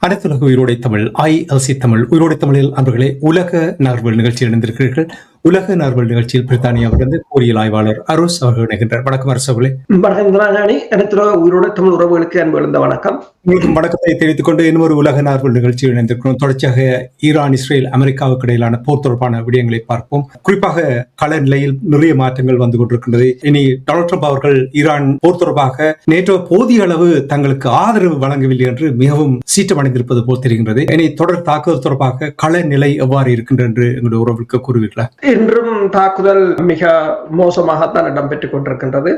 அனைத்துலக உயிரோடை தமிழ் ILC தமிழ் உயிரோடை தமிழில் அன்பர்களே உலக நார்வல் நிகழ்ச்சியில் இணைந்திருக்கிறீர்கள். உலக நார்வல் நிகழ்ச்சியில் பிரித்தானியாவிலிருந்து பொறியியல் ஆய்வாளர் அரோஸ் அவர்கள் இணைகின்றார். வணக்கம் அரசு அவர்களே. வணக்கம் உயிரோட தமிழ் உறவுகளுக்கு அன்பு எழுந்த வணக்கம். உங்களுக்கு வணக்கத்தை தெரிவித்துக் கொண்டு இன்னொரு உலக நார்வல் நிகழ்ச்சியில் இணைந்திருக்கிறோம். தொடர்ச்சியாக ஈரான் இஸ்ரேல் அமெரிக்காவுக்கு இடையிலான போர் தொடர்பான விடயங்களை பார்ப்போம். குறிப்பாக கள நிலையில் நிறைய மாற்றங்கள் வந்து கொண்டிருக்கின்றது. இனி டொனால்ட் ட்ரம்ப் அவர்கள் ஈரான் போர் தொடர்பாக நேற்றோ போதிய அளவு தங்களுக்கு ஆதரவு வழங்கவில்லை என்று மிகவும் சீற்றமடைந்திருப்பது போல் தெரிகின்றது. இனி தொடர் தாக்குதல் தொடர்பாக கள நிலை எவ்வாறு இருக்கின்றது என்று எங்களுடைய உறவுகளுக்கு கூறுவீர்களா? இன்றும் தாக்குதல் மிக மோசமாகத்தான் இடம்பெற்றுக் கொண்டிருக்கின்றது.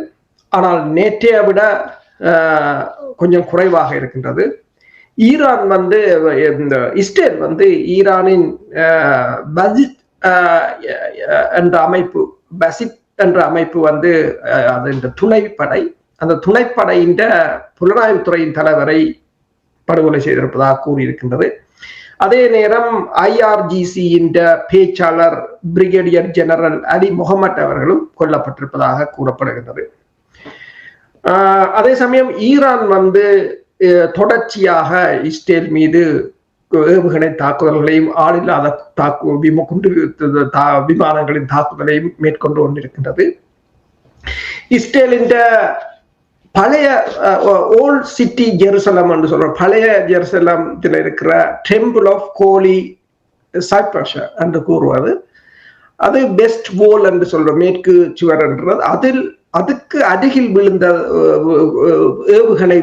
ஆனால் நேற்றைய விட கொஞ்சம் குறைவாக இருக்கின்றது. ஈரான் இஸ்ரேல் ஈரானின் பசித் என்ற அமைப்பு அது இந்த துணைப்படை, அந்த துணைப்படையின் புலனாய்வுத்துறையின் தலைவரை படுகொலை செய்திருப்பதாக கூறியிருக்கின்றது. அதே நேரம் IRGC பேச்சாளர் பிரிகேடியர் ஜெனரல் அலி முகமது அவர்களும் கொல்லப்பட்டிருப்பதாக கூறப்படுகின்றது. அதே சமயம் ஈரான் தொடர்ச்சியாக இஸ்ரேல் மீது ஏவுகணை தாக்குதல்களையும் ஆளில்லாத குண்டு விமானங்களின் தாக்குதலையும் மேற்கொண்டு கொண்டிருக்கின்றது. இஸ்ரேலின் பழைய ஓல்ட் சிட்டி ஜெருசலம் என்று சொல்ற பழைய ஜெருசலத்தில் இருக்கிற டெம்பிள் ஆஃப் ஹோலி சைப்ரஸ் என்று கூறுவது, அது வெஸ்ட் வால் என்று சொல்ற மேற்கு சுவர் என்றது, அதுக்கு அருகில் விழுந்த ஏவுகணை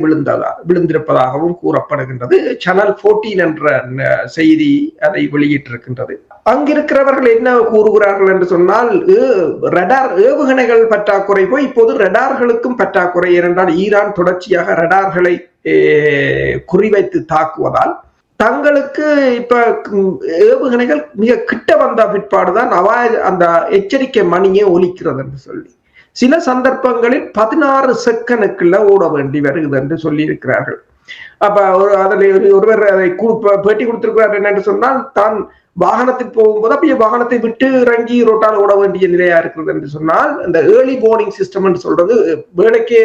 விழுந்திருப்பதாகவும் கூறப்படுகின்றது. சேனல் 14 என்ற செய்தி அதை வெளியிட்டிருக்கின்றது. அங்கிருக்கிறவர்கள் என்ன கூறுகிறார்கள் என்று சொன்னால், ரடார் ஏவுகணைகள் பற்றாக்குறை போய் இப்போது ரடார்களுக்கும் பற்றாக்குறை. ஏனென்றால் ஈரான் தொடர்ச்சியாக ரடார்களை குறிவைத்து தாக்குவதால் தங்களுக்கு இப்ப ஏவுகணைகள் மிக கிட்ட வந்த பிற்பாடுதான் அந்த எச்சரிக்கை மணியே ஒலிக்கிறது என்று சொல்லி சில சந்தர்ப்பங்களில் 16 செகண்டுக்குள்ள ஓட வேண்டி வருகிறது என்று சொல்லி இருக்கிறார்கள். அப்ப அதில் ஒருவர் அதை பேட்டி கொடுத்திருக்கிறார் என்னென்று சொன்னால், தான் வாகனத்தில் போகும்போது அப்படியே வாகனத்தை விட்டு இறங்கி ரோட்டால் ஓட வேண்டிய நிலையா இருக்கிறது என்று சொன்னால், இந்த ஏர்லி வார்னிங் சிஸ்டம் என்று சொல்றது வேலைக்கே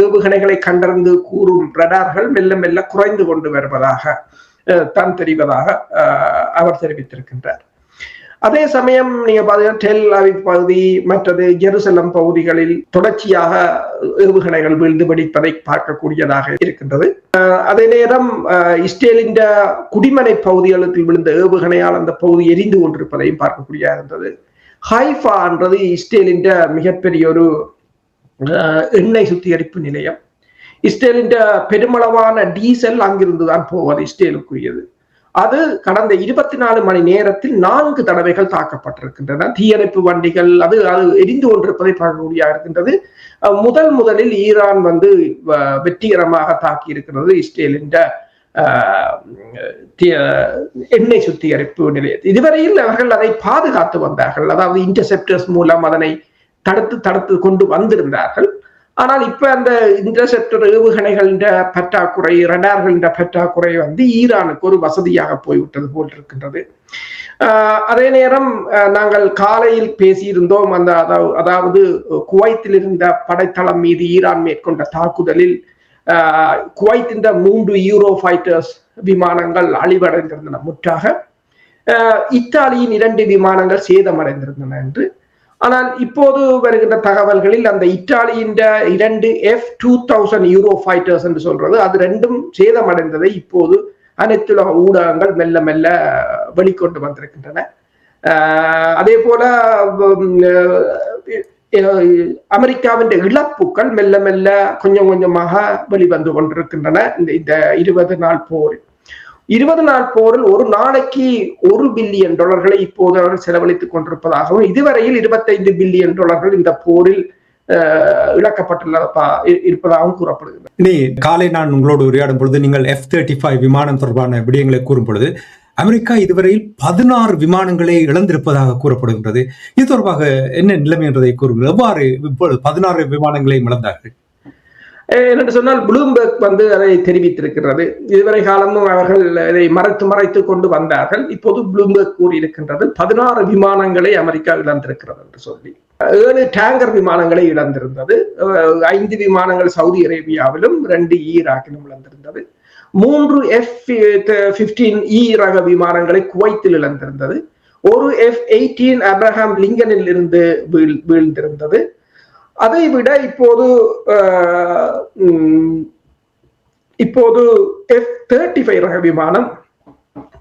ஏவுகணைகளை கண்டறிந்து கூறும் ரடார்கள் மெல்ல மெல்ல குறைந்து கொண்டு வருவதாக தான் தெரிவதாக அவர் தெரிவித்திருக்கின்றார். அதே சமயம் நீங்க பாத்தீங்கன்னா டெல் அவிவ் பகுதி மற்றது ஜெருசலம் பகுதிகளில் தொடர்ச்சியாக ஏவுகணைகள் வீழ்ந்து வெடிப்பதை பார்க்கக்கூடியதாக இருக்கின்றது. அதே நேரம் இஸ்ரேலின் குடிமனை பகுதிகளுக்கு விழுந்த ஏவுகணையால் அந்த பகுதி எரிந்து கொண்டிருப்பதையும் பார்க்கக்கூடியதாக இருந்தது. ஹைஃபா என்றது இஸ்ரேலின் மிகப்பெரிய ஒரு எண்ணெய் சுத்திகரிப்பு நிலையம். இஸ்ரேலின் பெருமளவான டீசல் அங்கிருந்துதான் போவது இஸ்ரேலுக்குரியது. அது கடந்த 24 மணி நேரத்தில் 4 தடவைகள் தாக்கப்பட்டிருக்கின்றன. தீயணைப்பு வண்டிகள் அது எரிந்து கொண்டிருப்பதை பார்க்கக்கூடிய இருக்கின்றது. முதலில் ஈரான் வெற்றிகரமாக தாக்கி இருக்கிறது இஸ்ரேலின் எண்ணெய் சுத்திகரிப்பு நிலையத்தை. இதுவரையில் அவர்கள் அதை பாதுகாத்து வந்தார்கள், அதாவது இன்டர்செப்டர்ஸ் மூலம் அதனை தடுத்து கொண்டு வந்திருந்தார்கள். ஆனால் இப்ப அந்த இன்டர்செப்டர் ஏவுகணைகளின் பற்றாக்குறை, ரடார்களின் பற்றாக்குறை ஈரானுக்கு ஒரு வசதியாக போய்விட்டது போல் இருக்கின்றது. அதே நேரம் நாங்கள் காலையில் பேசியிருந்தோம், அதாவது குவைத்தில் இருந்த படைத்தளம் மீது ஈரான் மேற்கொண்ட தாக்குதலில் குவைத்தின் 3 யூரோ ஃபைட்டர்ஸ் விமானங்கள் அழிவடைந்திருந்தன முற்றாக. இத்தாலியின் 2 விமானங்கள் சேதமடைந்திருந்தன என்று. ஆனால் இப்போது வருகின்ற தகவல்களில் அந்த இத்தாலியின் 2 F-2000 யூரோ ஃபைட்டர்ஸ் என்று சொல்றது, அது 2ம் சேதமடைந்ததை இப்போது அனைத்துலக ஊடகங்கள் மெல்ல மெல்ல வெளிக்கொண்டு வந்திருக்கின்றன. அதே போல அமெரிக்காவின் இழப்புகள் மெல்ல மெல்ல கொஞ்சம் கொஞ்சமாக வெளிவந்து கொண்டிருக்கின்றன. இந்த 20 நாள் போரில் 20 நாள் போரில் ஒரு நாளைக்கு $1 பில்லியன் இப்போது அவர்கள் செலவழித்துக் கொண்டிருப்பதாகவும், இதுவரையில் $25 பில்லியன் இந்த போரில் இருப்பதாகவும் கூறப்படுகிறது. இனி காலை நான் உங்களோடு உரையாடும் பொழுது நீங்கள் F-35 விமானம் தொடர்பான விடயங்களை கூறும் பொழுது அமெரிக்கா இதுவரையில் 16 விமானங்களை இழந்திருப்பதாக கூறப்படுகின்றது. இது தொடர்பாக என்ன நிலைமை என்றதை கூறுகிறது. எவ்வாறு இப்பொழுது 16 விமானங்களை இழந்தார்கள் என்று சொன்னால் ப்ளூம்பெர்க் அதை தெரிவித்திருக்கிறது. இதுவரை காலமும் அவர்கள் இதை மறைத்து கொண்டு வந்தார்கள். இப்போது ப்ளூம்பெர்க் கூறியிருக்கின்றது 16 விமானங்களை அமெரிக்கா இழந்திருக்கிறது என்று சொல்லி. 7 டேங்கர் விமானங்களை இழந்திருந்தது. 5 விமானங்கள் சவுதி அரேபியாவிலும் 2 ஈராக்கிலும் இழந்திருந்தது. 3 F-15E ரக விமானங்களை குவைத்தில் இழந்திருந்தது. ஒரு F-18 ஆப்ரஹாம் லிங்கனில் இருந்து வீழ்ந்திருந்தது. அதை விட இப்போது F-35 ரக விமானம்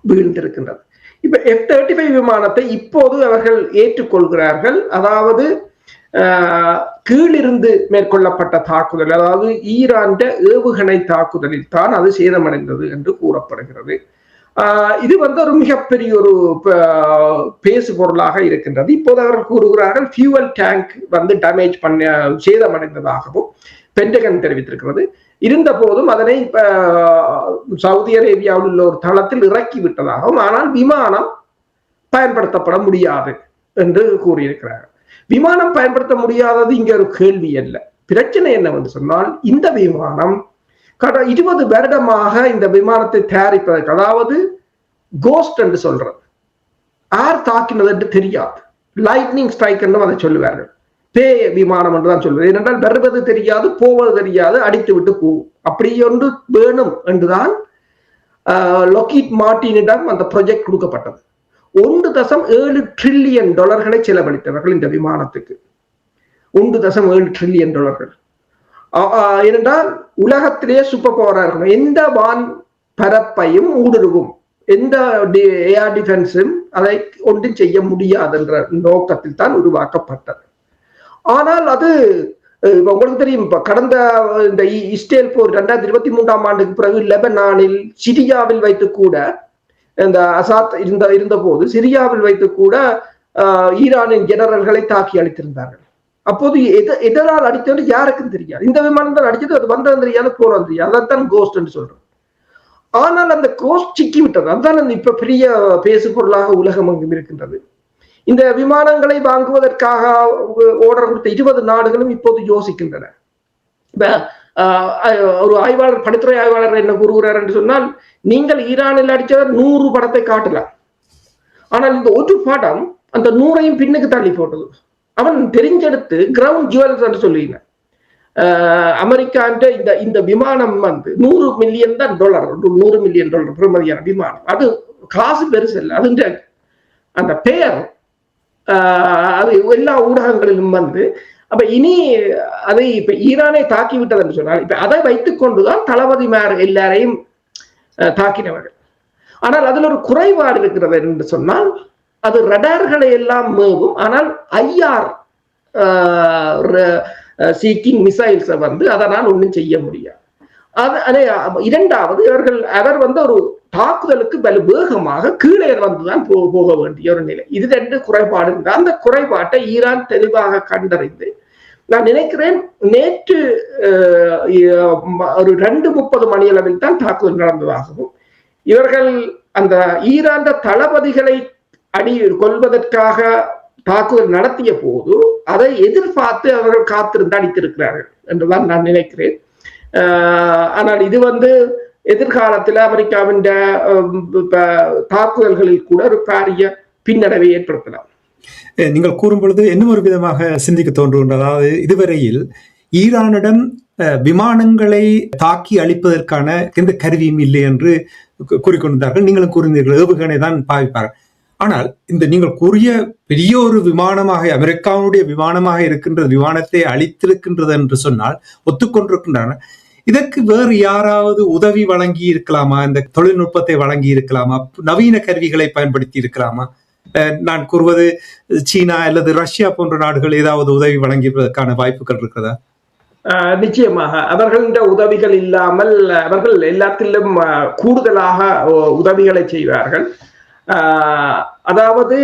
வீழ்ந்திருக்கின்றது. இப்ப F-35 விமானத்தை இப்போது அவர்கள் ஏற்றுக்கொள்கிறார்கள். அதாவது கீழிருந்து மேற்கொள்ளப்பட்ட தாக்குதல், அதாவது ஈரான் ஏவுகணை தாக்குதலில் தான் அது சேதமடைந்தது என்று கூறப்படுகிறது. இது ஒரு மிகப்பெரிய ஒரு பேசு பொருளாக இருக்கின்றது. இப்போது அவர்கள் கூறுகிறார்கள் ஃபியூவல் டேங்க் டேமேஜ் சேதமடைந்ததாகவும் பென்டகன் தெரிவித்திருக்கிறது. இருந்த போதும் அதனை சவுதி அரேபியாவில் உள்ள ஒரு தளத்தில் இறக்கி விட்டதாகவும், ஆனால் விமானம் பயன்படுத்தப்பட முடியாது என்று கூறியிருக்கிறார்கள். விமானம் பயன்படுத்த முடியாதது இங்க ஒரு கேள்வி அல்ல. பிரச்சனை என்னவென்று சொன்னால், இந்த விமானம் 20 வருடமாக இந்த விமானத்தை தயாரிப்பதற்கு, அதாவது கோஸ்ட் என்று சொல்றது, யார் தாக்கினது என்று தெரியாது. லைட்னிங் ஸ்ட்ரைக் என்று அதை சொல்லுவார்கள். பே விமானம் என்று தான் சொல்வது. ஏனென்றால் வருவது தெரியாது, போவது தெரியாது, அடித்து விட்டு போகும். அப்படி ஒன்று வேணும் என்றுதான் லொக்கீட் மார்டினிடம் அந்த ப்ராஜெக்ட் கொடுக்கப்பட்டது. $1.7 ட்ரில்லியன் செலவழித்தவர்கள் இந்த விமானத்துக்கு. $1.7 ட்ரில்லியன். ஏனென்றால் உலகத்திலேயே சூப்பர் பவரா இருக்கணும். எந்த வான் பரப்பையும் ஊடுருவும், எந்த ஏஆர் டிஃபென்ஸும் அதை ஒன்றும் செய்ய முடியாது என்ற நோக்கத்தில் தான் உருவாக்கப்பட்டது. ஆனால் அது உங்களுக்கு தெரியும், கடந்த இந்த இஸ்ரேல் போர் 2023ஆம் ஆண்டுக்கு பிறகு லெபனானில், சிரியாவில் வைத்து கூட, இந்த அசாத் இருந்த போது சிரியாவில் வைத்து கூட ஈரானின் ஜெனரல்களை தாக்கி அளித்திருந்தார்கள். அப்போது எதனால் அடித்தது யாருக்கும் தெரியாது. இந்த விமானம் தான் அடிச்சது, அது வந்தது தெரியாது, போறது தெரியாது. அதைத்தான் கோஸ்ட் என்று சொல்றோம். ஆனால் அந்த கோஸ்ட் சிக்கி விட்டது. அதுதான் இப்ப பெரிய பேசு பொருளாக உலகம் எங்கும் இருக்கின்றது. இந்த விமானங்களை வாங்குவதற்காக ஆர்டர் கொடுத்த 20 நாடுகளும் இப்போது யோசிக்கின்றன. ஒரு ஆய்வாளர், படத்துறை ஆய்வாளர் என்ன கூறுகிறார் என்று சொன்னால், நீங்கள் ஈரானில் அடிச்சவர் 100 படத்தை காட்டலாம், ஆனால் இந்த ஒரு படம் அந்த 100ஐயும் பின்னுக்கு தள்ளி போட்டது. அவன் தெரிஞ்செடுத்து கிரவுண்ட் ஜுவல்ஸ் என்று சொல்லுங்க. அமெரிக்கான்ற இந்த விமானம் $100 மில்லியன் தான், $100 மில்லியன் பெறுமதியான விமானம். அது காசு பெருசு இல்லை. அது அந்த பெயர் அது எல்லா ஊடகங்களிலும் அப்ப இனி அதை இப்ப ஈரானை தாக்கி விட்டது என்று சொன்னால், இப்ப அதை வைத்துக் கொண்டுதான் தளபதிமார் எல்லாரையும் தாக்கினவர்கள். ஆனால் அதில் ஒரு குறைபாடு இருக்கிறது என்று சொன்னால், அது ரடார்களை எல்லாம் மேவும், ஆனால் ஐஆர் சீக்கிங் மிசைல்ஸ் அதனால் ஒன்றும் செய்ய முடியாது. இரண்டாவது, அவர் ஒரு தாக்குதலுக்கு வேகமாக கீழே வந்துதான் போக வேண்டிய ஒரு நிலை. இது 2 குறைபாடு. அந்த குறைபாட்டை ஈரான் தெளிவாக கண்டறிந்து, நான் நினைக்கிறேன் நேற்று ஒரு 2:30 மணி அளவில் தான் தாக்குதல் நடந்ததாகவும், இவர்கள் அந்த ஈரான் தளபதிகளை கொல்வதற்காக தாக்குதல் நடத்திய போது அதை எதிர்பார்த்து அவர்கள் காத்திருந்து அடித்திருக்கிறார்கள் என்றுதான் நான் நினைக்கிறேன். ஆனால் இது எதிர்காலத்தில் அமெரிக்காவின் தாக்குதல்களில் கூட ஒரு பாரிய பின்னடைவை ஏற்படுத்தலாம். நீங்கள் கூறும் பொழுது இன்னும் ஒரு விதமாக சிந்திக்க தோன்றுகின்றது. அதாவது இதுவரையில் ஈரானிடம் விமானங்களை தாக்கி அழிப்பதற்கான எந்த கருவியும் இல்லை என்று கூறிக்கொண்டிருந்தார்கள். நீங்களும் கூறினீர்கள் ஏவுகணை தான் பாவிப்பார்கள். ஆனால் இந்த நீங்கள் கூறிய பெரிய ஒரு விமானமாக, அமெரிக்காவுடைய விமானமாக இருக்கின்ற விமானத்தை அழித்திருக்கின்றது என்று சொன்னால் ஒத்துக்கொண்டிருக்கின்றன. இதற்கு வேறு யாராவது உதவி வழங்கி இருக்கலாமா? இந்த தொழில்நுட்பத்தை வழங்கி இருக்கலாமா? நவீன கருவிகளை பயன்படுத்தி இருக்கலாமா? நான் கூறுவது சீனா அல்லது ரஷ்யா போன்ற நாடுகள் ஏதாவது உதவி வழங்கியதற்கான வாய்ப்புகள் இருக்கிறதா? நிச்சயமாக அவர்களுடைய உதவிகள் இல்லாமல் அவர்கள் எல்லாத்திலும் கூடுதலாக உதவிகளை செய்வார்கள். அதாவது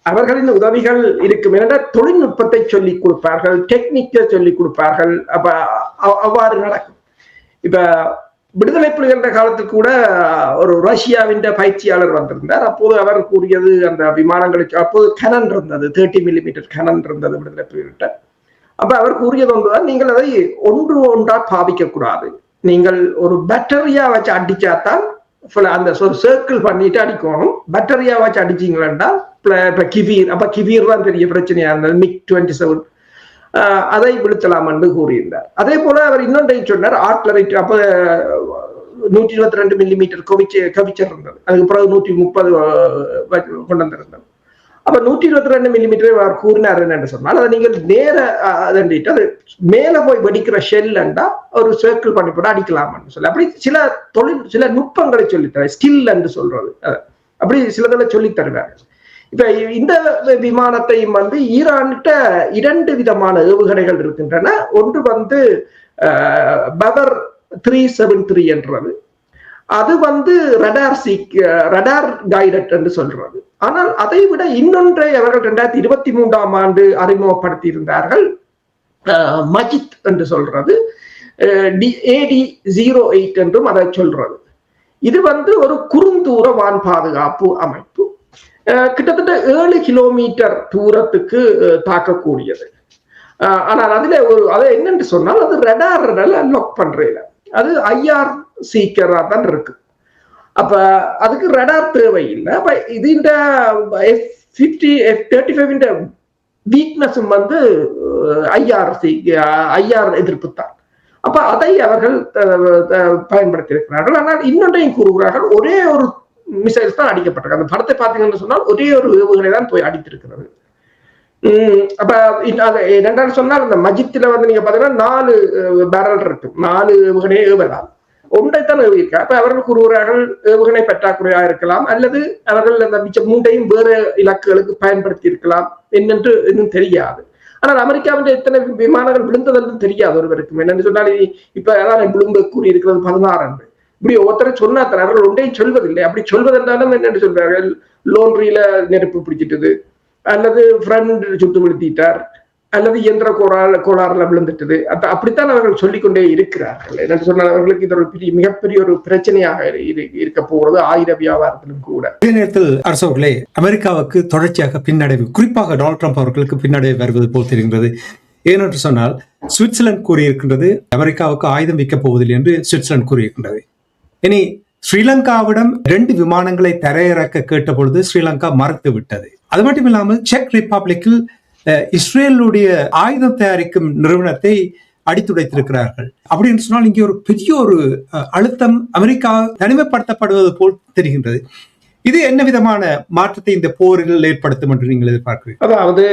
அவர்களின் உதவிகள் இருக்கும். ஏனென்றால் தொழில்நுட்பத்தை சொல்லிக் கொடுப்பார்கள், டெக்னிக்கை சொல்லிக் கொடுப்பார்கள். அப்ப அவ்வாறு நடக்கும். இப்ப விடுதலை புலிகள காலத்தில் கூட ஒரு ரஷ்யாவின் பயிற்சியாளர் வந்திருந்தார். அப்போது அவர் கூறியது, அந்த விமானங்களுக்கு அப்போது கனன் இருந்தது, 30 மில்லிமீட்டர் கனன் இருந்தது விடுதலை புலிகிட்ட. அப்ப அவர் கூறியது ஒன்றுதான், நீங்கள் அதை ஒன்று ஒன்றா பாவிக்க கூடாது. நீங்கள் ஒரு பேட்டரியா வச்சு அடிச்சாதான் அந்த ஒரு சர்க்கிள் பண்ணிட்டு அடிக்கணும். பேட்டரியா வச்சு அடிச்சீங்களா இப்ப கிவீர், அப்ப கிவீர் தான் பெரிய பிரச்சனையா இருந்தது, MiG-27 அதை விழுத்தலாம் என்று கூறியிருந்தார். அதே போல அவர் இன்னொன்றையும் சொன்னார், ஆர்ட்லரி. அப்ப 122 மில்லிமீட்டர் கவிச்சர் இருந்தது, அதுக்கு பிறகு 130 கொண்டு வந்திருந்தது. அப்ப 122 மில்லிமீட்டர் அவர் கூறினார் என்று சொன்னால், அதை நீங்கள் நேர அதண்டிட்டு அது மேல போய் வெடிக்கிற ஷெல்ண்டா ஒரு சர்க்கிள் பண்ணி போட்டு அடிக்கலாம்னு சொல்லி அப்படி சில நுட்பங்களை சொல்லித்தர, ஸ்கில் என்று சொல்றது, அப்படி சிலதெல்லாம் சொல்லி தருவார்கள். இப்ப இந்த விமானத்தையும் ஈரான்கிட்ட 2 விதமான ஏவுகணைகள் இருக்கின்றன. ஒன்று பவர் 373 என்றது, அது ரடார் கைடட் என்று சொல்றது. ஆனால் அதை விட இன்னொன்றை அவர்கள் 2023ஆம் ஆண்டு அறிமுகப்படுத்தி இருந்தார்கள், மஜித் என்று சொல்றது, AD-08 என்றும் அதை சொல்றது. இது ஒரு குறுந்தூர வான் பாதுகாப்பு அமைப்பு, கிட்டத்தட்ட 7 கிலோமீட்டர் தூரத்துக்கு தாக்கக்கூடியது. ஆனால் அதுல அதை என்னன்னு சொன்னால், அது ரடார் லாக் பண்றதுல அது IR சீக்கரா தான் இருக்கு. அப்ப அதுக்கு ரடார் தேவையில்லை. அப்ப இது இந்த F-50 F-35 வீக்னஸும் IR எதிர்ப்பு தான். அப்ப அதை அவர்கள் பயன்படுத்தி இருக்கிறார்கள். ஆனால் இன்னொன்றையும் கூறுகிறார்கள், ஒரே ஒரு மிசைல்ஸ் தான் அடிக்கப்பட்டிருக்கு. அந்த படத்தை பார்த்தீங்கன்னு சொன்னால் ஒரே ஒரு ஏவுகணை தான் போய் அடித்திருக்கிறது. அப்ப என்னென்னு சொன்னால், அந்த மஜித்துல நீங்க பாத்தீங்கன்னா 4 பேரல் இருக்கு, 4 ஏவுகணையை ஏவலாம், ஒன்றைத்தான் ஏவியிருக்க. அப்ப அவர்கள் கூறுகிறார்கள் ஏவுகணை பற்றாக்குறையா இருக்கலாம், அல்லது அவர்கள் அந்த மிச்ச 3ஐயும் வேறு இலக்குகளுக்கு பயன்படுத்தி இருக்கலாம் என்னென்று இன்னும் தெரியாது. ஆனால் அமெரிக்காவின் எத்தனை விமானங்கள் விழுந்ததென்று தெரியாது ஒருவருக்கும். என்னென்னு சொன்னால், இப்ப அதான் ப்ளூம்பர்க் கூறி இருக்கிறது 16 என்று. இப்படி ஒருத்தரை சொன்னா அவர்கள் ஒன்றையும் சொல்வதில்லை. அப்படி சொல்வதென்றாலும் என்னென்னு சொல்றார்கள், லோன்றியில நெருப்பு பிடிச்சிட்டது, அல்லது ஃப்ரெண்ட் சுட்டு விழுத்திட்டார், அல்லது இயந்திர கோளாறுல விழுந்துட்டது. அப்படித்தான் அவர்கள் சொல்லிக்கொண்டே இருக்கிறார்கள். என்னன்னு சொன்னால், அவர்களுக்கு இது ஒரு மிகப்பெரிய ஒரு பிரச்சனையாக இருக்க போகிறது ஆயுத வியாபாரத்திலும் கூட. இதே நேரத்தில் அரசவர்களே, அமெரிக்காவுக்கு தொடர்ச்சியாக பின்னடைவு, குறிப்பாக டொனால்ட் ட்ரம்ப் அவர்களுக்கு பின்னடைவு வருவது போல் தெரிகின்றது. ஏனென்று சொன்னால், சுவிட்சர்லாந்து கூறியிருக்கின்றது அமெரிக்காவுக்கு ஆயுதம் விற்கப் போவதில்லை என்று சுவிட்சர்லாந்து கூறியிருக்கின்றது. இனி ஸ்ரீலங்காவிடம் 2 விமானங்களை தரையிறக்க கேட்ட பொழுது ஸ்ரீலங்கா மறுத்து விட்டது. அது மட்டும் இல்லாமல் செக் ரிப்பப்ளிக்கில் இஸ்ரேலுடைய ஆயுதம் தயாரிக்கும் நிறுவனத்தை அடித்துடைத்திருக்கிறார்கள். அப்படின்னு சொன்னால் இங்கே ஒரு பெரிய ஒரு அழுத்தம் அமெரிக்கா தனிமைப்படுத்தப்படுவது போல் தெரிகின்றது. இது என்ன விதமான மாற்றத்தை இந்த போரில் ஏற்படுத்தும் என்று நீங்கள் எதிர்பார்க்கிறீர்கள்? அதாவது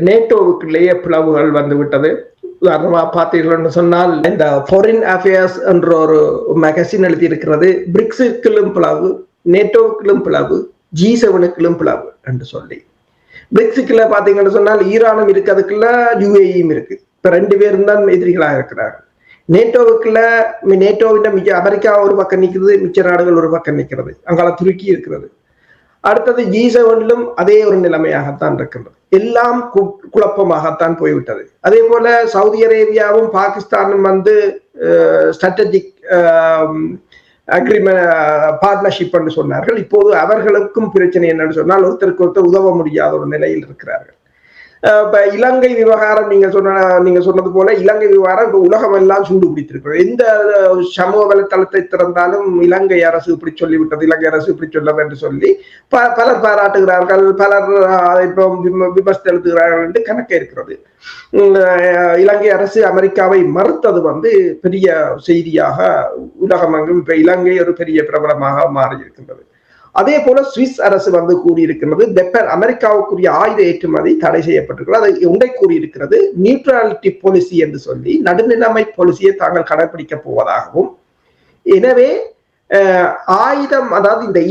நேட்டோவுக்குள்ளேயே பிளவுகள் வந்துவிட்டது. உதாரணமா பார்த்தீர்கள்னு சொன்னால், இந்த ஃபாரின் அஃபேர்ஸ் என்ற ஒரு மேகசின் எழுதி இருக்கிறது, பிரிக்ஸுக்களும் பிளவு, நேட்டோவுக்குள்ளும் பிளவு, G7க்குள்ளும் பிளவு என்று சொல்லி. பிரிக்ஸுக்குள்ள பாத்தீங்கன்னு சொன்னால் ஈரானும் இருக்கு, அதுக்குள்ள UAE இருக்கு. இப்ப 2 பேரும் தான் எதிரிகளாக இருக்கிறார்கள். நேட்டோவின் மிக அமெரிக்கா ஒரு பக்கம் நிற்கிறது, மிச்ச நாடுகள் ஒரு பக்கம் நிற்கிறது, அங்கால துருக்கி இருக்கிறது. அடுத்தது G7லும் அதே ஒரு நிலைமையாகத்தான் இருக்கின்றது. எல்லாம் குழப்பமாகத்தான் போய்விட்டது. அதே போல சவுதி அரேபியாவும் பாகிஸ்தானும் ஸ்ட்ராட்டஜிக் அக்ரிமெண்ட் பார்ட்னர்ஷிப் என்று சொன்னார்கள். இப்போது அவர்களுக்கும் பிரச்சனை என்னன்னு சொன்னால், ஒருத்தருக்கு ஒருத்தர் உதவ முடியாத ஒரு நிலையில் இருக்கிறார்கள். இப்ப இலங்கை விவகாரம் நீங்க சொன்னது போல, இலங்கை விவகாரம் இப்ப உலகம் எல்லாம் சூடு பிடித்திருக்கிறது. எந்த சமூக வலைத்தளத்தை திறந்தாலும் இலங்கை அரசு இப்படி சொல்லிவிட்டது, இலங்கை அரசு இப்படி சொல்ல என்று சொல்லி பலர் பாராட்டுகிறார்கள், பலர் இப்போ விமர்சனம் எழுதுகிறார்கள் என்று கணக்கு இருக்கிறது. இலங்கை அரசு அமெரிக்காவை மறுத்தது பெரிய செய்தியாக உலகமெங்கும் இப்ப இலங்கை ஒரு பெரிய பிரபலமாக மாறி இருக்கின்றது. அதே போல சுவிஸ் அரசு கூறியிருக்கிறது, அமெரிக்காவுக்குரிய ஆயுத ஏற்றுமதி தடை செய்யப்பட்டிருக்கிறது. அதை உண்டை கூறியிருக்கிறது, நியூட்ரலிட்டி பாலிசி என்று சொல்லி நடுநிலைமை பாலிசியை தாங்கள் கடைபிடிக்க போவதாகவும், எனவே ஆயுதம், அதாவது இந்த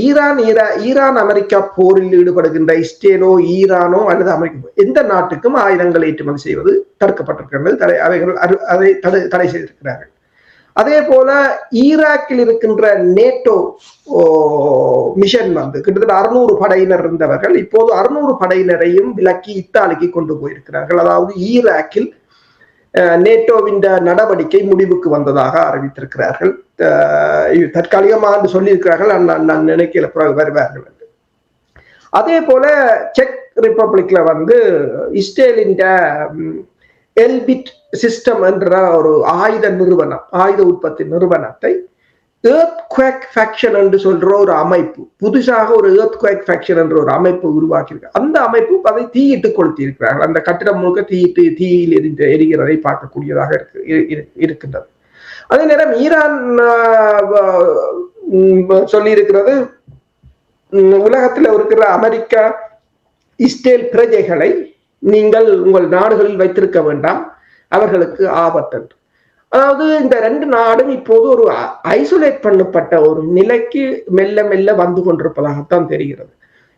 ஈரான் அமெரிக்கா போரில் ஈடுபடுகின்ற இஸ்ரேலோ ஈரானோ அல்லது அமெரிக்கா எந்த நாட்டுக்கும் ஆயுதங்கள் ஏற்றுமதி செய்வது தடுக்கப்பட்டிருக்கிறது. அவைகள் அதை தடை செய்திருக்கிறார்கள். அதே போல ஈராக்கில் இருக்கின்ற நேட்டோ மிஷன் வந்து கிட்டத்தட்ட 600 படையினர் இருந்தவர்கள் இப்போது 600 படையினரையும் விலக்கி இத்தாலிக்கு கொண்டு போயிருக்கிறார்கள். அதாவது ஈராக்கில் நேட்டோவின் நடவடிக்கை முடிவுக்கு வந்ததாக அறிவித்திருக்கிறார்கள். தற்காலிகமாக சொல்லியிருக்கிறார்கள், நான் நினைக்கல வருவார்கள். அதே போல செக் ரிப்பப்ளிக்ல வந்து இஸ்ரேலின் எல்பிட் சிஸ்டம் என்ற ஒரு ஆயுத உற்பத்தி நிறுவனத்தை எர்த்குவேக் ஃபேக்ஷன் என்று சொல்ற ஒரு அமைப்பு, புதுசாக ஒரு எர்த்குவேக் ஃபேக்ஷன் என்ற ஒரு அமைப்பு உருவாக்கியிருக்கு. அந்த அமைப்பு அதை தீயிட்டு கொளுத்தி இருக்கிறார்கள். அந்த கட்டிடம் முழுக்க தீயில் எரிகிறதை பார்க்கக்கூடியதாக இருக்கின்றது. அதே நேரம் ஈரான் சொல்லி இருக்கிறது, உலகத்தில் இருக்கிற அமெரிக்கா இஸ்ரேல் பிரஜைகளை நீங்கள் உங்கள் நாடுகளில் வைத்திருக்க வேண்டாம், அவர்களுக்கு ஆபத்து. அதாவது இந்த ரெண்டு நாடும் இப்போது ஒரு ஐசோலேட் பண்ணப்பட்ட ஒரு நிலைக்கு மெல்ல மெல்ல வந்து கொண்டிருப்பதாகத்தான் தெரிகிறது.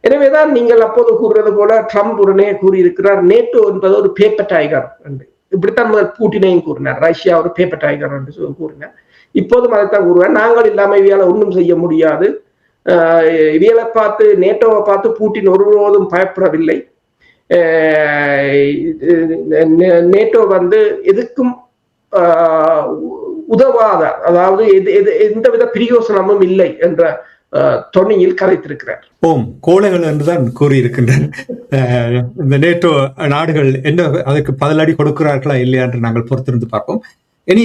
எனவேதான் நீங்கள் அப்போது கூறுறது போல ட்ரம்ப் உடனே கூறியிருக்கிறார், நேட்டோ என்பது ஒரு பேப்பர் டைகர் என்று. இப்படித்தான் பூட்டினையும் கூறினார், ரஷ்யா ஒரு பேப்பர் டைகர் என்று கூறினார். இப்போதும் அதைத்தான் கூறுவார், நாங்கள் இல்லாமல் இவையால ஒன்றும் செய்ய முடியாது, இவைகளை பார்த்து நேட்டோவை பார்த்து பூட்டின் ஒருபோதும் பயப்படவில்லை, நேட்டோ வந்து எதுக்கும் உதவாத, அதாவது எந்தவித பிரயோசனமும் இல்லை என்ற தொனியில் கதைத்திருக்கிறார். ஓம் கோழைகள் என்றுதான் கூறியிருக்கின்றனர். இந்த நேட்டோ நாடுகள் என்ன அதற்கு பதிலடி கொடுக்கிறார்களா இல்லையா என்று நாங்கள் பொறுத்திருந்து பார்ப்போம். இனி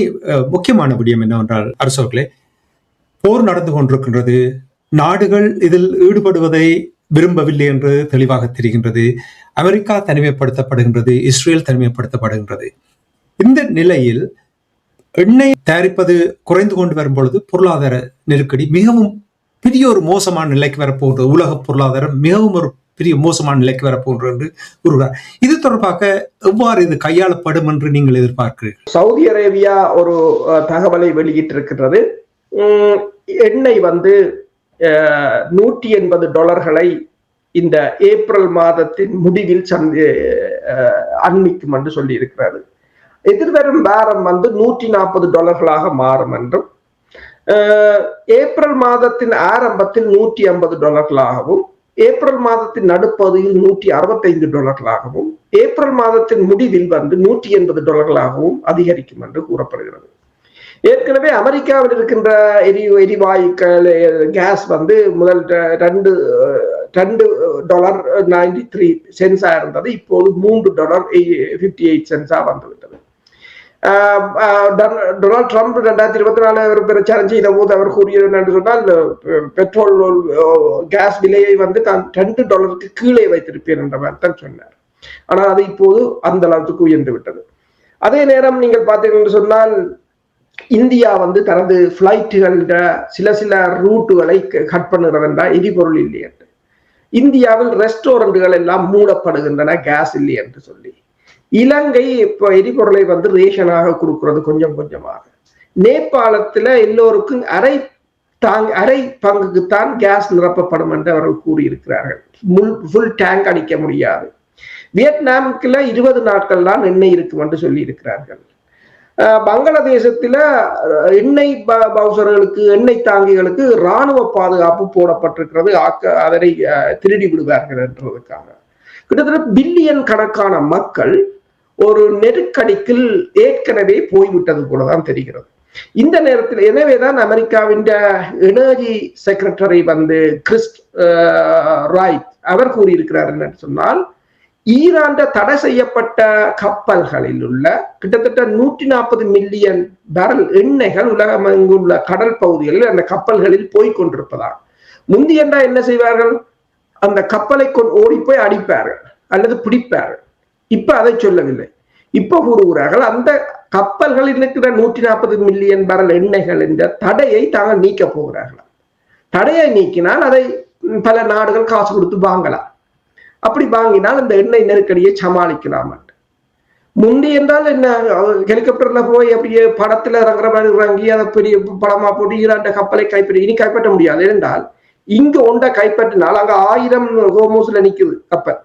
முக்கியமான விடயம் என்னவென்றால், அரசர்களே, போர் நடந்து கொண்டிருக்கின்றது, நாடுகள் இதில் ஈடுபடுவதை விரும்பவில்லை என்று தெளிவாக தெரிகின்றது. அமெரிக்கா தனிமைப்படுத்தப்படுகின்றது, இஸ்ரேல் தனிமைப்படுத்தப்படுகின்றது. இந்த நிலையில் எண்ணெய் தயாரிப்பது குறைந்து கொண்டு வரும் பொழுது பொருளாதார நெருக்கடி மிகவும் பெரிய ஒரு மோசமான நிலைக்கு வரப்போன்றது, உலக பொருளாதாரம் மிகவும் ஒரு பெரிய மோசமான நிலைக்கு வரப்போன்றது என்று கூறுகிறார். இது தொடர்பாக எவ்வாறு இது கையாளப்படும் என்று நீங்கள் எதிர்பார்க்கிறீர்கள்? சவுதி அரேபியா ஒரு தகவலை வெளியிட்டிருக்கிறது. எண்ணெய் வந்து $180 இந்த ஏப்ரல் மாதத்தின் முடிவில் அண்மிக்கும் என்று சொல்லி இருக்கிறாரு. எதிர்வரும் வாரம் வந்து $140 மாறும் என்றும், ஏப்ரல் மாதத்தின் ஆரம்பத்தில் $150 ஏப்ரல் மாதத்தின் நடுப்பகுதியில் $165 ஏப்ரல் மாதத்தின் முடிவில் வந்து $180 அதிகரிக்கும் என்று கூறப்படுகிறது. ஏற்கனவே அமெரிக்காவில் இருக்கின்ற எரிவாயுக்கள் கேஸ் வந்து முதல் $2.93 இருந்தது, இப்போது $3.58 வந்துவிட்டது. டொனால்ட் ட்ரம்ப் 2024 ஒரு பிரச்சாரம் செய்த போது அவர் கூறியது என்று சொன்னால், பெட்ரோல் கேஸ் விலையை வந்து தான் $2 கீழே வைத்திருப்பேன் என்ற மாதிரி தான் சொன்னார். ஆனால் அது இப்போது அந்த அளவுக்கு உயர்ந்து விட்டது. அதே நேரம் நீங்கள் பார்த்தீங்கன்னு சொன்னால், இந்தியா வந்து தனது பிளைட்டுகளில் சில ரூட்டுகளை கட் பண்ணுறது என்றால் எரிபொருள் இல்லை என்று. இந்தியாவில் ரெஸ்டாரண்ட்டுகள் எல்லாம் மூடப்படுகின்றன கேஸ் இல்லை என்று சொல்லி. இலங்கை இப்போ எரிபொருளை வந்து ரேஷனாக கொடுக்கிறது கொஞ்சம் கொஞ்சமாக. நேபாளத்துல எல்லோருக்கும் அரை பங்குக்குத்தான் கேஸ் நிரப்பப்படும் என்று அவர்கள் கூறியிருக்கிறார்கள். ஃபுல் டேங்க் அடிக்க முடியாது. வியட்நாமுக்குள்ள 20 நாட்கள் தான் எண்ணெய் இருக்கும் என்று சொல்லி இருக்கிறார்கள். பங்களாதேசத்துல எண்ணெய் பவுசர்களுக்கு, எண்ணெய் தாங்கிகளுக்கு இராணுவ பாதுகாப்பு போடப்பட்டிருக்கிறது, அதனை திருடி விடுவார்கள் என்றதுக்காக. கிட்டத்தட்ட பில்லியன் கணக்கான மக்கள் ஒரு நெருக்கடிக்குள் ஏற்கனவே போய்விட்டது போலதான் தெரிகிறது இந்த நேரத்தில். எனவேதான் அமெரிக்காவின் எனர்ஜி செக்ரட்டரி வந்து கிறிஸ் ராய்ட் அவர் கூறியிருக்கிறார் என்னன்னு சொன்னால், ஈரான் தடை செய்யப்பட்ட கப்பல்களில் உள்ள கிட்டத்தட்ட 140 மில்லியன் பேரல் எண்ணெய்கள் உலகம் எங்குள்ள கடல் பகுதிகளில் அந்த கப்பல்களில் போய்கொண்டிருப்பதாக. முந்தியண்டா என்ன செய்வார்கள், அந்த கப்பலை ஓடி போய் அடிப்பார்கள் அல்லது பிடிப்பார்கள். இப்ப அதை சொல்லவில்லை, இப்ப கூறுகிறார்கள் அந்த கப்பல்களில் இருக்கிற 140 மில்லியன் பேரல் எண்ணெய்கள் என்ற தடையை தாங்கள் நீக்க போகிறார்கள். தடையை நீக்கினால் அதை பல நாடுகள் காசு கொடுத்து வாங்கலாம். அப்படி வாங்கினால் இந்த எண்ணெய் நெருக்கடியை சமாளிக்கலாம். முந்தி என்றால் என்ன, ஹெலிகாப்டர்ல போய் அப்படியே படத்துல இறங்குற மாதிரி இறங்கி அதை பெரிய படமா போட்டு ஈரான் கப்பலை கைப்பற்றி, இனி கைப்பற்ற முடியாது. என்றால் இங்க ஒன்றை கைப்பற்றினால் அங்க 1000 ஹோமோஸ்ல நிக்குது கப்பல்,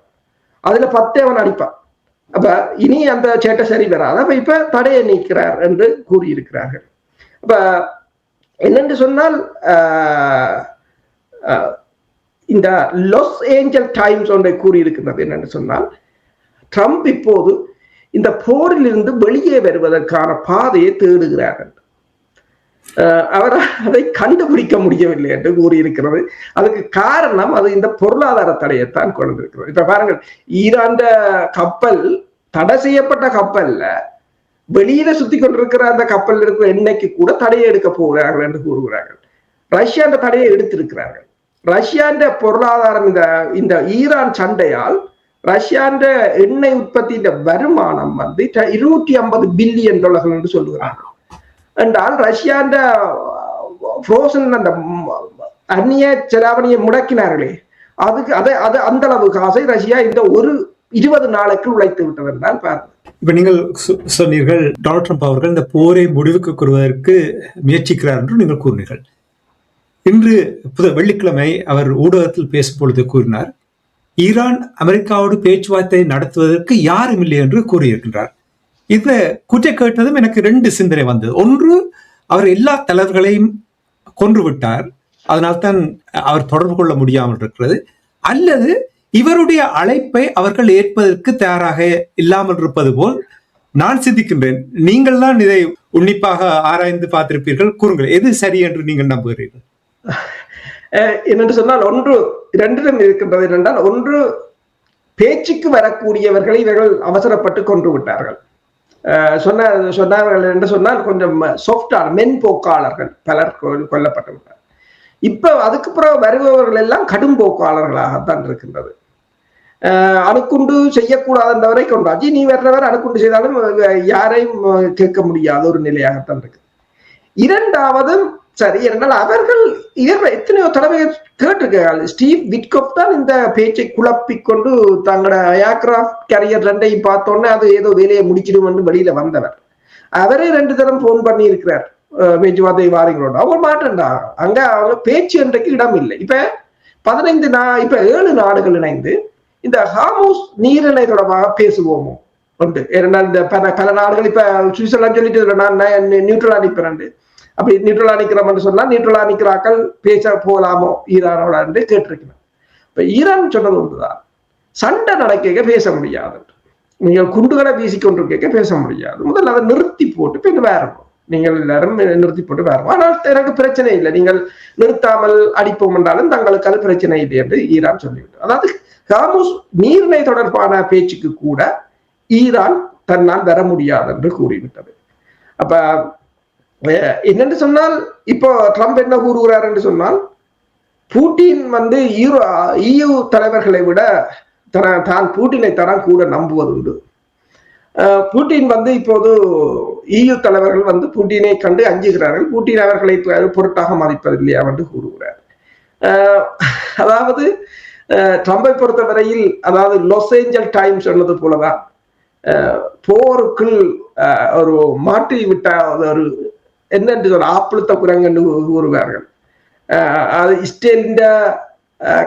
அதுல 10 அவன் அடிப்பான். அப்ப இனி அந்த சேட்டை சரி வராது. அப்ப இப்ப தடையை நீக்கிறார் என்று கூறியிருக்கிறார்கள். அப்ப என்னென்று சொன்னால் இந்த லாஸ் ஏஞ்சல் டைம்ஸ் ஒன்றை கூறியிருக்கின்றது. என்னென்று சொன்னால் ட்ரம்ப் இப்போது இந்த போரிலிருந்து வெளியே வருவதற்கான பாதையை தேடுகிறார்கள். அவர் அதை கண்டுபிடிக்க முடியவில்லை என்று கூறியிருக்கிறது. அதுக்கு காரணம் அது இந்த பொருளாதார தடையைத்தான் கொண்டிருக்கிறது. இப்ப பாருங்கள், ஈரான் கப்பல் தடை செய்யப்பட்ட கப்பல்ல வெளியில சுத்தி கொண்டிருக்கிற அந்த கப்பல் இருக்கிற எண்ணெய்க்கு கூட தடையை எடுக்க போகிறார்கள் என்று கூறுகிறார்கள். ரஷ்யா அந்த தடையை எடுத்திருக்கிறார்கள். ரஷ்யாண்ட பொருளாதாரம் இந்த ஈரான் சண்டையால் ரஷ்யாண்ட எண்ணெய் உற்பத்தியின் வருமானம் வந்து $250 பில்லியன் என்று சொல்லுகிறார்கள். என்றால் ரஷ்யாண்ட ஃப்ரோசன் அந்த அந்நிய செலாவணியை முடக்கினார்களே, அது அந்த அளவு காசை ரஷ்யா இந்த ஒரு 20 நாளைக்கு உழைத்து விட்டது என்றால் பாருங்கள். இப்ப நீங்கள் சொன்னீர்கள் டொனால்ட் ட்ரம்ப் அவர்கள் இந்த போரை முடிவுக்கு கொள்வதற்கு முயற்சிக்கிறார் என்று நீங்கள் கூறினீர்கள். இன்று வெள்ளிக்கிழமை அவர் ஊடகத்தில் பேசும் பொழுது கூறினார், ஈரான் அமெரிக்காவோடு பேச்சுவார்த்தை நடத்துவதற்கு யாரும் இல்லை என்று கூறியிருக்கின்றார். இந்த குற்றை கேட்டதும் எனக்கு 2 சிந்தனை வந்தது. ஒன்று, அவர் எல்லா தலைவர்களையும் கொன்று விட்டார், அதனால்தான் அவர் தொடர்பு கொள்ள முடியாமல் இருக்கிறது. அல்லது இவருடைய அழைப்பை அவர்கள் ஏற்பதற்கு தயாராக இல்லாமல் இருப்பது போல் நான் சிந்திக்கின்றேன். நீங்கள் தான் இதை உன்னிப்பாக ஆராய்ந்து பார்த்திருப்பீர்கள், கூறுங்கள், எது சரி என்று நீங்கள் நம்புகிறீர்கள்? என்னென்று சொன்னால், ஒன்று 2 இருக்கின்றது. என்னென்றால், ஒன்று, பேச்சுக்கு வரக்கூடியவர்களை இவர்கள் அவசரப்பட்டு கொன்று விட்டார்கள். சொன்னார்கள் என்று சொன்னால் கொஞ்சம் சாஃப்டான மென்போக்காளர்கள் பலர் கொல்லப்பட்டு விட்டார். இப்ப அதுக்கு பிறகு வருபவர்கள் எல்லாம் கடும் போக்காளர்களாகத்தான் இருக்கின்றது. அணுக்குண்டு செய்யக்கூடாதுன்றவரை கொண்டாச்சு, நீ வர்றவர் அணுக்குண்டு செய்தாலும் யாரையும் கேட்க முடியாத ஒரு நிலையாகத்தான் இருக்கு. இரண்டாவதும் சரி, என்றால் அவர்கள் எத்தனையோ தடவை கேட்டிருக்கிறார்கள். ஸ்டீவ் விட்கோஃப் தான் இந்த பேச்சை குழப்பிக்கொண்டு தங்களோட ஏர்கிராஃப்ட் கேரியர் 2ஐயும் பார்த்தோன்னே அது ஏதோ வேலையை முடிச்சிடும் என்று வெளியில வந்தவர். அவரே 2 தரம் போன் பண்ணி இருக்கிறார், பேச்சுவார்த்தை வாரீங்களோட. அவங்க மாட்டேன்டா, அங்க அவங்க பேச்சு என்றைக்கு இடம் இல்லை. இப்ப 7 நாடுகள் இணைந்து இந்த ஹார்மோஸ் நீரிணை தொடர்பாக பேசுவோமோ உண்டு. ஏனென்றால் இந்த பல நாடுகள் இப்ப சுவிட்சர்லாந்து சொல்லிட்டு நான் நியூட்ரலா நிற்பேன், அப்படி நியூட்ரலா நிக்கிறோம்னு சொன்னா நியூட்ரலா நிக்கிறாக்கள் பேச போலாமோ ஈரானோட கேட்டிருக்கிறேன். இப்ப ஈரான் சொன்னது ஒன்றுதான், சண்டை நடக்க பேச முடியாது, நீங்கள் குண்டுகளை வீசிக்கொண்டிருக்க பேச முடியாது, முதல்ல அதை நிறுத்தி போட்டு பின் வேறணும், நீங்கள் எல்லாரும் நிறுத்தி போட்டு வேறணும். ஆனால் எனக்கு பிரச்சனை இல்லை, நீங்கள் நிறுத்தாமல் அடிப்போம் என்றாலும் தங்களுக்கு அது பிரச்சனை இல்லை என்று ஈரான் சொல்லிவிட்டது. அதாவது ஹார்மோஸ் நீர்நிலை தொடர்பான பேச்சுக்கு கூட ஈரான் தன்னால் வர முடியாது என்று கூறிவிட்டது. அப்ப என்னென்று சொன்னால், இப்போ ட்ரம்ப் என்ன கூறுகிறார் என்று சொன்னால், பூட்டின் வந்து EU தலைவர்களை விட தான் பூட்டினை தரம் கூட நம்புவதுண்டு. பூட்டின் வந்து இப்போது EU தலைவர்கள் வந்து பூட்டினை கண்டு அஞ்சுகிறார்கள், பூட்டின் அவர்களை பொருட்டாக மதிப்பதில்லையா என்று கூறுகிறார். அதாவது ட்ரம்பை பொறுத்தவரையில், அதாவது லாஸ் ஏஞ்சல் டைம்ஸ் சொன்னது போலதான் போருக்குள் ஒரு மாற்றி விட்ட ஒரு என்னென்று சொல்ற ஆப்பிளுத்த குரங்கு கூறுவார்கள். அது இஸ்ரேலின்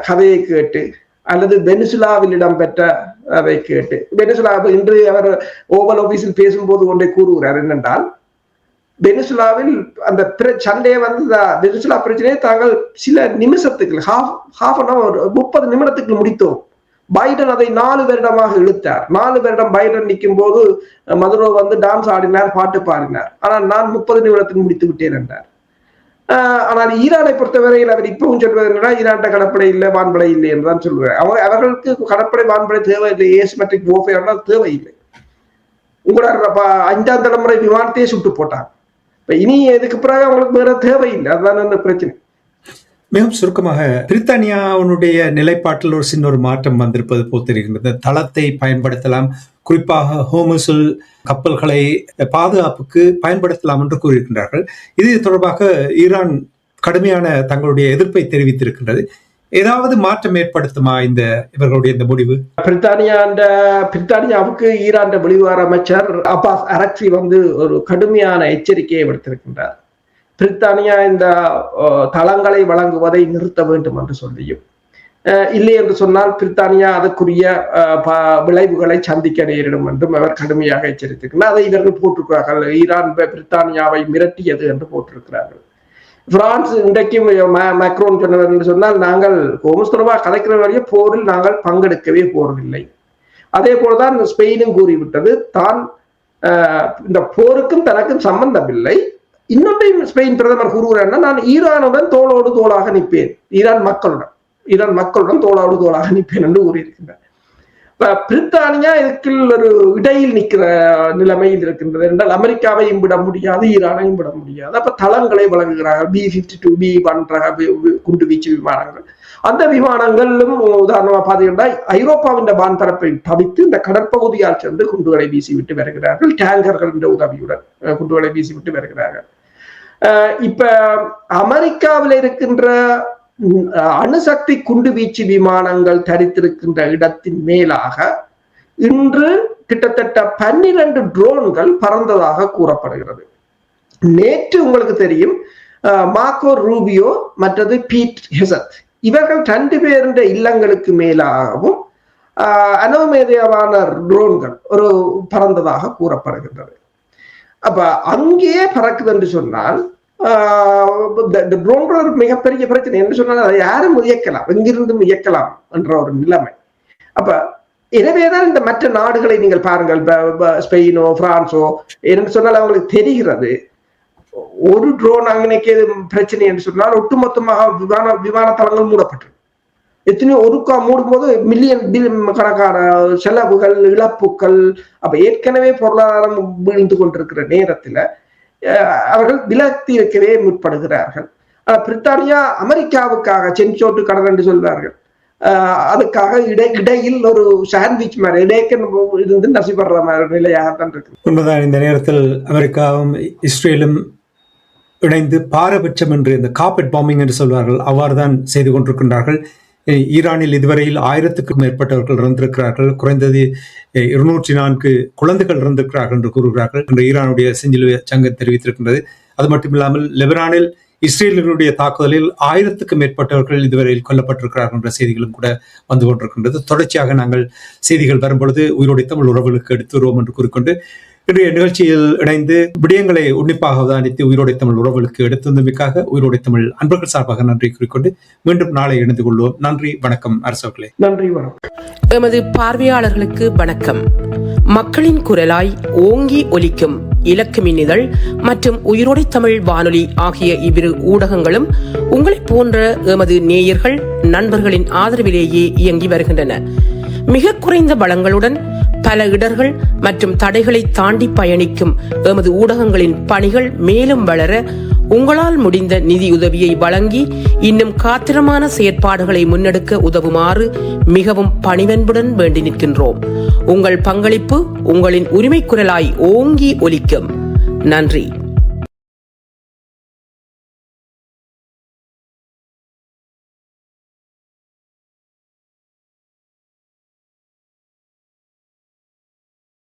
கதையை கேட்டு அல்லது வெனிசுலாவில் இடம்பெற்ற அதை கேட்டு, வெனிசுலா இன்று அவர் ஓவல் ஆபீஸில் பேசும்போது ஒன்றை கூறுகிறார். என்னென்றால், வெனிசுலாவில் அந்த சண்டையை வந்து வெனிசுலா பிரச்சனையை தாங்கள் சில நிமிஷத்துக்கு ஹாஃப் அன் அவர் 30 நிமிடத்துக்கு முடித்தோம். பைடன் அதை 4 வருடமாக இழுத்தார். 4 வருடம் பைடன் நிற்கும் போது மதுரோ வந்து டான்ஸ் ஆடினார், பாட்டு பாடினார். ஆனால் நான் 30 நிமிடத்துக்கு முடித்து விட்டேன் என்றார். ஆனால் ஈரானை பொறுத்தவரையில் அவர் இப்பவும் சொல்வது என்னன்னா, ஈரான்ட கடற்படை இல்லை, வான்படை இல்லை என்றுதான் சொல்லுவார். அவர்களுக்கு கடற்படை வான்படை தேவையில்லை, ஏசிமெட்ரிக் வார்ஃபேர் தேவையில்லை. உங்களோட 5ஆம் தலைமுறை விமானத்தையே சுட்டு போட்டாங்க. இனி எதுக்கு பிறகு அவங்களுக்கு வேற தேவையில்லை, அதுதான் அந்த பிரச்சனை. மிகவும் சுருக்கமாக, பிரித்தானியாவுடைய நிலைப்பாட்டில் ஒரு சின்ன ஒரு மாற்றம் வந்திருப்பது போல் தெரிகின்றது. தளத்தை பயன்படுத்தலாம், குறிப்பாக ஹோமுசுல் கப்பல்களை பாதுகாப்புக்கு பயன்படுத்தலாம் என்று கூறியிருக்கின்றார்கள். இது தொடர்பாக ஈரான் கடுமையான தங்களுடைய எதிர்ப்பை தெரிவித்திருக்கின்றது. ஏதாவது மாற்றம் ஏற்படுத்துமா இவர்களுடைய இந்த முடிவு? பிரித்தானியாவுக்கு ஈரான் வெளிவார அமைச்சர் அப்பாஸ் அரக்சி வந்து ஒரு கடுமையான எச்சரிக்கையை விடுத்திருக்கின்றார். பிரித்தானியா இந்த தளங்களை வழங்குவதை நிறுத்த வேண்டும் என்று சொல்லியும், இல்லை என்று சொன்னால் பிரித்தானியா அதற்குரிய விளைவுகளை சந்திக்க நேரிடும் என்றும் அவர் கடுமையாக எச்சரித்திருக்கிறார். அதை இவர்கள் போட்டிருக்கிறார்கள். ஈரான் பிரித்தானியாவை மிரட்டியது என்று போட்டிருக்கிறார்கள். பிரான்ஸ் இன்றைக்கும் மேக்ரோன் சொன்னவர் என்று சொன்னால், நாங்கள் ஹோமஸ்தரமாக கதைக்கிற வரைய போரில் நாங்கள் பங்கெடுக்கவே போறதில்லை. அதே போலதான் ஸ்பெயினும் கூறிவிட்டது, தான் இந்த போருக்கும் தனக்கும் சம்பந்தமில்லை. இன்னொன்றையும் ஸ்பெயின் பிரதமர் கூறுகிறார், நான் ஈரானுடன் தோளோடு தோளாக நிற்பேன், ஈரான் மக்களுடன் தோளோடு தோளாக நிற்பேன் என்று கூறியிருக்கின்றார். பிரித்தானியா இதுக்கு ஒரு இடையில் நிற்கிற நிலைமையில் இருக்கின்றது என்றால், அமெரிக்காவையும் விட முடியாது, ஈரானையும் விட முடியாது. அப்ப தளங்களை வழங்குகிறார்கள். B-52 B-1 ரக குண்டுவீச்சு விமானங்கள். அந்த விமானங்களும் உதாரணமா பாத்தீங்கன்னா ஐரோப்பாவின் வான்பரப்பை தவித்து இந்த கடற்பகுதியால் சென்று குண்டுகளை வீசிவிட்டு வருகிறார்கள். டேங்கர்களின் உதவியுடன் குண்டுகளை வீசிவிட்டு வருகிறார்கள். இப்ப அமெரிக்காவில் இருக்கின்ற அணுசக்தி குண்டுவீச்சு விமானங்கள் தரித்திருக்கின்ற இடத்தின் மேலாக இன்று கிட்டத்தட்ட 12 ட்ரோன்கள் பறந்ததாக கூறப்படுகிறது. நேற்று உங்களுக்கு தெரியும், மார்க்கோ ரூபியோ மற்றது பீட் ஹெசத் இவர்கள் 2 பேருடைய இல்லங்களுக்கு மேலாகவும் அனோமேதியமான ட்ரோன்கள் ஒரு பறந்ததாக கூறப்படுகின்றது. அப்ப அங்கேயே பறக்குது என்று சொன்னால் ட்ரோன்கள் மிகப்பெரிய பிரச்சனை என்று சொன்னால் அதை யாரும் இயக்கலாம், எங்கிருந்தும் இயக்கலாம் என்ற ஒரு நிலைமை. அப்ப எனவேதான் இந்த மற்ற நாடுகளை நீங்கள் பாருங்கள், ஸ்பெயினோ பிரான்சோ என்று சொன்னால் அவங்களுக்கு தெரிகிறது, ஒரு ட்ரோன் அங்கனைக்கு பிரச்சனை என்று சொன்னால் ஒட்டுமொத்தமாக விமான தளங்கள் மூடப்பட்டு எத்தனையோ ஒருக்கா மூடும் போது மில்லியன் கணக்கான செலவுகள், இழப்புகள். அப்ப ஏற்கனவே பொருளாதாரம் வீழ்ந்து கொண்டிருக்கிற நேரத்துல அவர்கள் விலத்தி வைக்கவே முற்படுகிறார்கள். பிரித்தானியா அமெரிக்காவுக்காக செஞ்சோட்டு கடன் என்று சொல்வார்கள், அதுக்காக இடையில் ஒரு சாண்ட்விச் மாதிரி இடையக்க இருந்து நசிப்படுற மாதிரி நிலையாகத்தான் இருக்கு. உண்மைதான். இந்த நேரத்தில் அமெரிக்காவும் இஸ்ரேலும் இணைந்து பாரபட்சம் என்று இந்த கார்பெட் பாம்பிங் என்று சொல்வார்கள், அவ்வாறு தான் செய்து கொண்டிருக்கின்றார்கள். ஈரானில் இதுவரையில் 1000க்கும் மேற்பட்டவர்கள் இறந்திருக்கிறார்கள், குறைந்தது 204 குழந்தைகள் இறந்திருக்கிறார்கள் என்று கூறுகிறார்கள் என்று ஈரானுடைய செஞ்சிலுவை சங்கம் தெரிவித்திருக்கின்றது. அது மட்டுமில்லாமல் லெபனானில் இஸ்ரேலினுடைய தாக்குதலில் 1000க்கும் மேற்பட்டவர்கள் இதுவரையில் கொல்லப்பட்டிருக்கிறார்கள் என்ற செய்திகளும் கூட வந்து கொண்டிருக்கின்றது. தொடர்ச்சியாக நாங்கள் செய்திகள் வரும்பொழுது உயிரோடை தமிழ் உறவுகளுக்கு எடுத்து வருவோம் என்று கூறிக்கொண்டு இன்றைய நிகழ்ச்சியில் இணைந்து விடயங்களை உன்னிப்பாக அவதானித்து உயிரோடை தமிழ் உறவுகளுக்கு எடுத்து வந்தமைக்காக உயிரோடை தமிழ் அன்பர்கள் சார்பாக நன்றி கூறிக்கொண்டு மீண்டும் நாளை இணைந்து கொள்வோம். நன்றி, வணக்கம். அரசர்களே நன்றி, வணக்கம். எமது பார்வையாளர்களுக்கு வணக்கம். மக்களின் குரலாய் ஓங்கி ஒலிக்கும் இலக்கு மின்னிதழ் மற்றும் உயிரோடை தமிழ் வானொலி ஆகிய இவ்விரு ஊடகங்களும் உங்களைப் போன்ற எமது நேயர்கள் நண்பர்களின் ஆதரவிலேயே இயங்கி வருகின்றன. மிக குறைந்த வளங்களுடன் பல இடர்கள் மற்றும் தடைகளை தாண்டி பயணிக்கும் எமது ஊடகங்களின் பணிகள் மேலும் வளர உங்களால் முடிந்த நிதியுதவியை வழங்கி இன்னும் காத்திரமான செயற்பாடுகளை முன்னெடுக்க உதவுமாறு மிகவும் பணிவன்புடன் வேண்டி நிற்கின்றோம். உங்கள் பங்களிப்பு உங்களின் உரிமை குரலாய் ஓங்கி ஒலிக்கும். நன்றி.